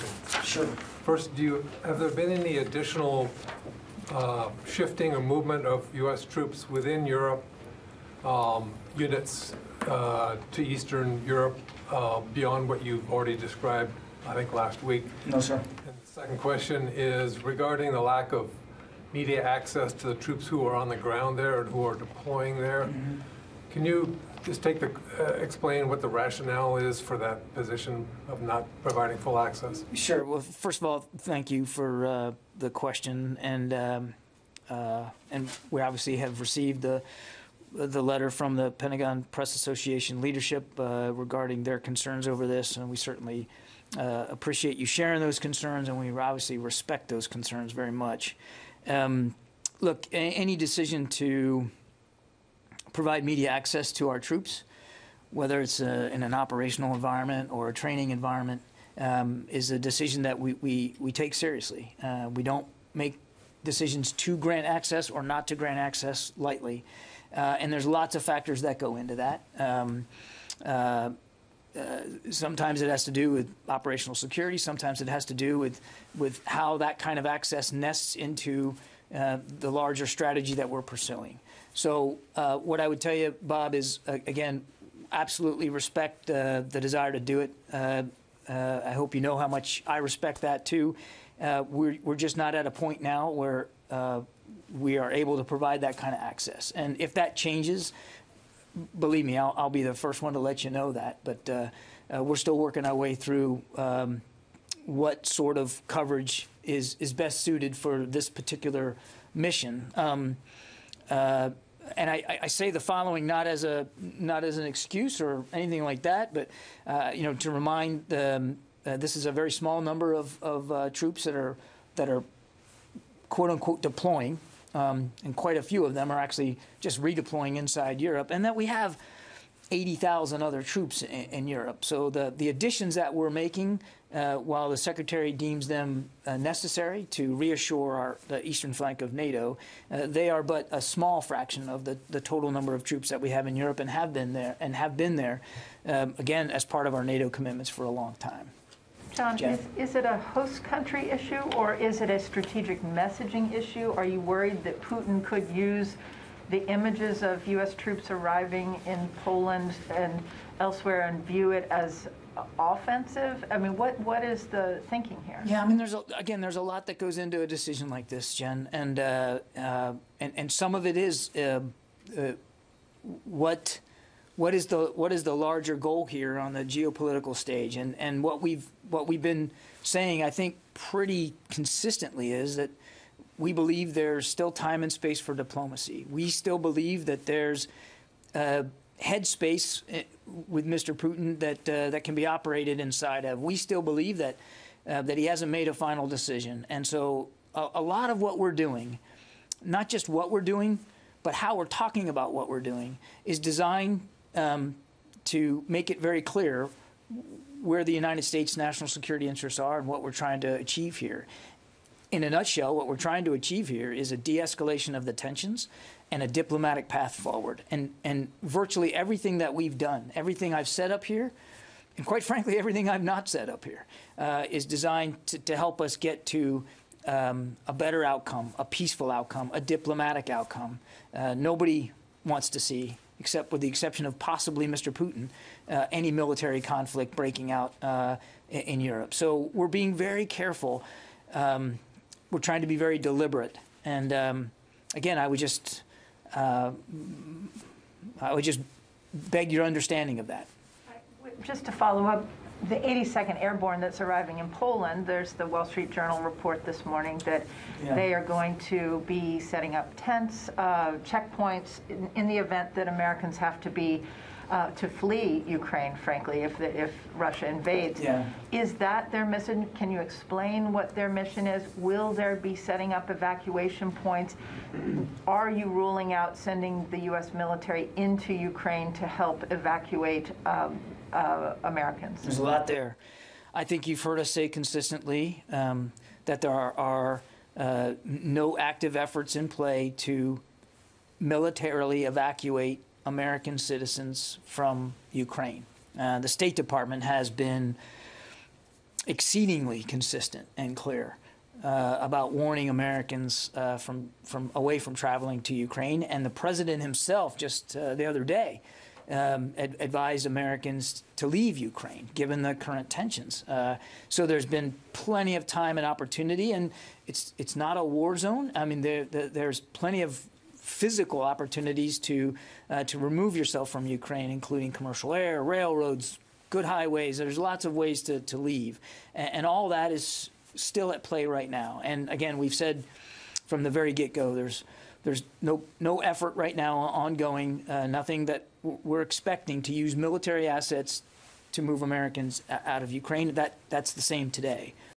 position. Sure. First, have there been any additional shifting or movement of U.S. troops within Europe, units to Eastern Europe, beyond what you've already described, I think, last week? No, sir. And the second question is regarding the lack of media access to the troops who are on the ground there and who are deploying there. Mm-hmm. Can you just explain what the rationale is for that position of not providing full access? Sure. Well, first of all, thank you for the question, and we obviously have received the letter from the Pentagon Press Association leadership regarding their concerns over this, and we certainly appreciate you sharing those concerns, and we obviously respect those concerns very much. Look, any decision to provide media access to our troops, whether it's in an operational environment or a training environment, is a decision that we take seriously. We don't make decisions to grant access or not to grant access lightly. And there's lots of factors that go into that. Sometimes it has to do with operational security. Sometimes it has to do with how that kind of access nests into the larger strategy that we're pursuing. So what I would tell you, Bob, is, again, absolutely respect the desire to do it. I hope you know how much I respect that, too. We're just not at a point now where we are able to provide that kind of access. And if that changes, believe me, I'll be the first one to let you know that. But we're still working our way through what sort of coverage is best suited for this particular mission. And I say the following not as an excuse or anything like that, but to remind this is a very small number of troops that are quote unquote deploying, and quite a few of them are actually just redeploying inside Europe, and that we have 80,000 other troops in Europe. So the additions that we're making, while the Secretary deems them necessary to reassure the eastern flank of NATO, they are but a small fraction of the total number of troops that we have in Europe and have been there, again, as part of our NATO commitments for a long time. John, is it a host country issue, or is it a strategic messaging issue? Are you worried that Putin could use the images of U.S. troops arriving in Poland and elsewhere and view it as offensive? I mean, what is the thinking here? Yeah, I mean, there's a lot that goes into a decision like this, Jen, and some of it is what is the larger goal here on the geopolitical stage, and what we've been saying, I think, pretty consistently is that we believe there's still time and space for diplomacy. We still believe that there's headspace with Mr. Putin that can be operated inside of. We still believe that he hasn't made a final decision. And so a lot of what we're doing, not just what we're doing, but how we're talking about what we're doing, is designed to make it very clear where the United States' national security interests are and what we're trying to achieve here. In a nutshell, what we're trying to achieve here is a de-escalation of the tensions and a diplomatic path forward. And virtually everything that we've done, everything I've set up here, and quite frankly, everything I've not set up here, is designed to help us get to a better outcome, a peaceful outcome, a diplomatic outcome. Nobody wants to see, except with the exception of possibly Mr. Putin, any military conflict breaking out in Europe. So we're being very careful. We're trying to be very deliberate, and again, I would just beg your understanding of that. Just to follow up, the 82nd Airborne that's arriving in Poland, there's the Wall Street Journal report this morning that they are going to be setting up tents, checkpoints in the event that Americans have to be to flee Ukraine, frankly, if Russia invades. Yeah. Is that their mission? Can you explain what their mission is? Will there be setting up evacuation points? Are you ruling out sending the U.S. military into Ukraine to help evacuate Americans? There's a lot there. I think you've heard us say consistently that there are no active efforts in play to militarily evacuate American citizens from Ukraine. The State Department has been exceedingly consistent and clear about warning Americans from away from traveling to Ukraine. And the president himself just the other day advised Americans to leave Ukraine, given the current tensions. So there's been plenty of time and opportunity, and it's not a war zone. I mean, there's plenty of physical opportunities to remove yourself from Ukraine, including commercial air, railroads, good highways. There's lots of ways to leave, and all that is still at play right now. And again, we've said from the very get-go, there's no effort right now ongoing, nothing that we're expecting to use military assets to move Americans out of Ukraine. That's the same today.